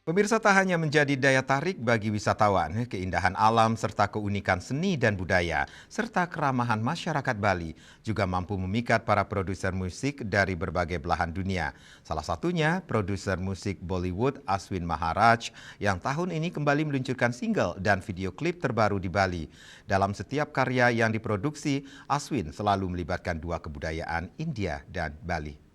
Pemirsa, tak hanya menjadi daya tarik bagi wisatawan, keindahan alam serta keunikan seni dan budaya, serta keramahan masyarakat Bali juga mampu memikat para produser musik dari berbagai belahan dunia. Salah satunya produser musik Bollywood Aswin Maharaj yang tahun ini kembali meluncurkan single dan video klip terbaru di Bali. Dalam setiap karya yang diproduksi, Aswin selalu melibatkan dua kebudayaan India dan Bali.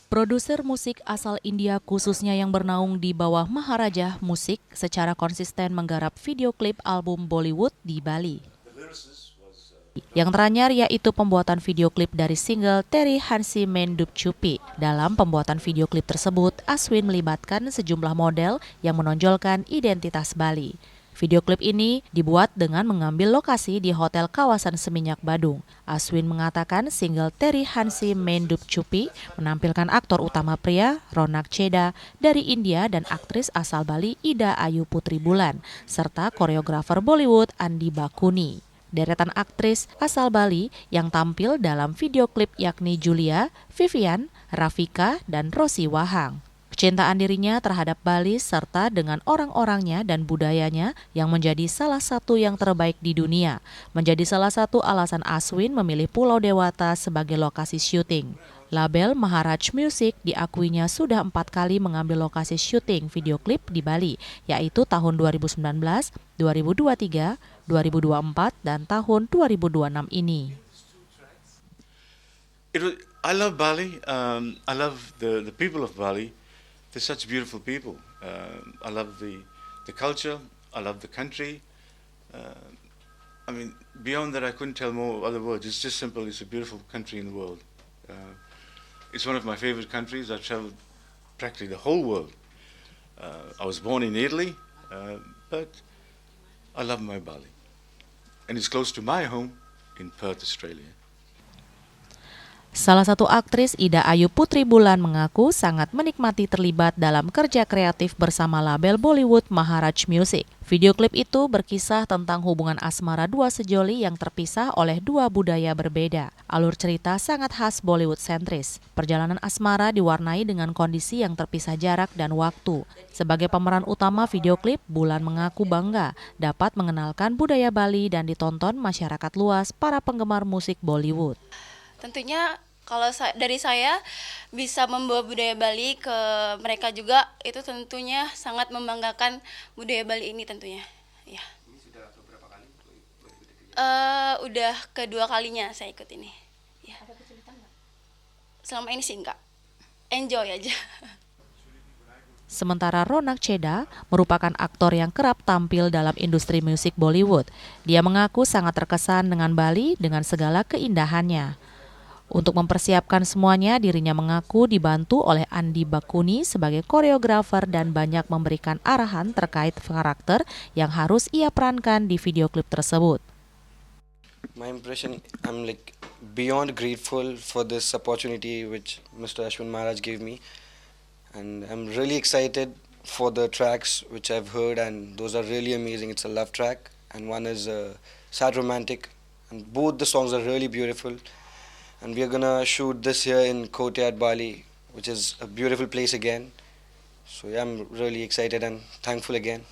Produser musik asal India khususnya yang bernaung di bawah Maharaja Musik secara konsisten menggarap video klip album Bollywood di Bali. Yang teranyar yaitu pembuatan video klip dari single Teri Hansi Mendup Chupi. Dalam pembuatan video klip tersebut, Aswin melibatkan sejumlah model yang menonjolkan identitas Bali. Video klip ini dibuat dengan mengambil lokasi di hotel kawasan Seminyak Badung. Aswin mengatakan single Teri Hansi Mendup Chupi menampilkan aktor utama pria Ronak Cheda dari India dan aktris asal Bali Ida Ayu Putri Bulan, serta koreografer Bollywood Andi Bakuni. Deretan aktris asal Bali yang tampil dalam video klip yakni Julia, Vivian, Rafika, dan Rosi Wahang. Kecintaan dirinya terhadap Bali serta dengan orang-orangnya dan budayanya yang menjadi salah satu yang terbaik di dunia, menjadi salah satu alasan Aswin memilih Pulau Dewata sebagai lokasi syuting. Label Maharaj Music diakuinya sudah 4 kali mengambil lokasi syuting video klip di Bali, yaitu tahun 2019, 2023, 2024, dan tahun 2026 ini. I love Bali. I love the people of Bali. They're such beautiful people. I love the culture. I love the country. I mean, beyond that, I couldn't tell more other words. It's just simple. It's a beautiful country in the world. It's one of my favorite countries. I've traveled practically the whole world. I was born in Italy, but I love my Bali. And it's close to my home in Perth, Australia. Salah satu aktris Ida Ayu Putri Bulan mengaku sangat menikmati terlibat dalam kerja kreatif bersama label Bollywood Maharaj Music. Video klip itu berkisah tentang hubungan asmara dua sejoli yang terpisah oleh dua budaya berbeda. Alur cerita sangat khas Bollywood sentris. Perjalanan asmara diwarnai dengan kondisi yang terpisah jarak dan waktu. Sebagai pemeran utama video klip, Bulan mengaku bangga dapat mengenalkan budaya Bali dan ditonton masyarakat luas para penggemar musik Bollywood. Tentunya kalau dari saya bisa membawa budaya Bali ke mereka juga, itu tentunya sangat membanggakan budaya Bali ini tentunya. Ya. Ini sudah beberapa kali? Udah kedua kalinya saya ikut ini. Ya. Ada kesulitan nggak? Selama ini sih enggak. Enjoy aja. Sementara Ronak Cheda merupakan aktor yang kerap tampil dalam industri musik Bollywood. Dia mengaku sangat terkesan dengan Bali dengan segala keindahannya. Untuk mempersiapkan semuanya, dirinya mengaku dibantu oleh Andi Bakuni sebagai koreografer dan banyak memberikan arahan terkait karakter yang harus ia perankan di video klip tersebut. My impression, I'm beyond grateful for this opportunity which Mr. Ashwin Maharaj gave me, and I'm really excited for the tracks which I've heard, and those are really amazing. It's a love track and one is sad romantic, and both the songs are really beautiful. And we are gonna shoot this here in Courtyard, Bali, which is a beautiful place again. So yeah, I'm really excited and thankful again.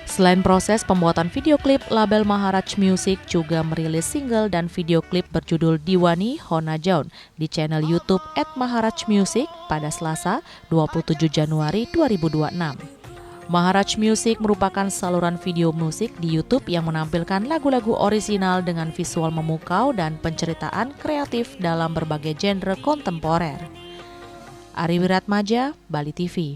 Selain proses pembuatan video klip, label Maharaj Music juga merilis single dan video klip berjudul Diwani Hona Jaun di channel YouTube @maharajmusic pada Selasa 27 Januari 2026. Maharaj Music merupakan saluran video musik di YouTube yang menampilkan lagu-lagu orisinal dengan visual memukau dan penceritaan kreatif dalam berbagai genre kontemporer. Ari Wiratmaja, Bali TV.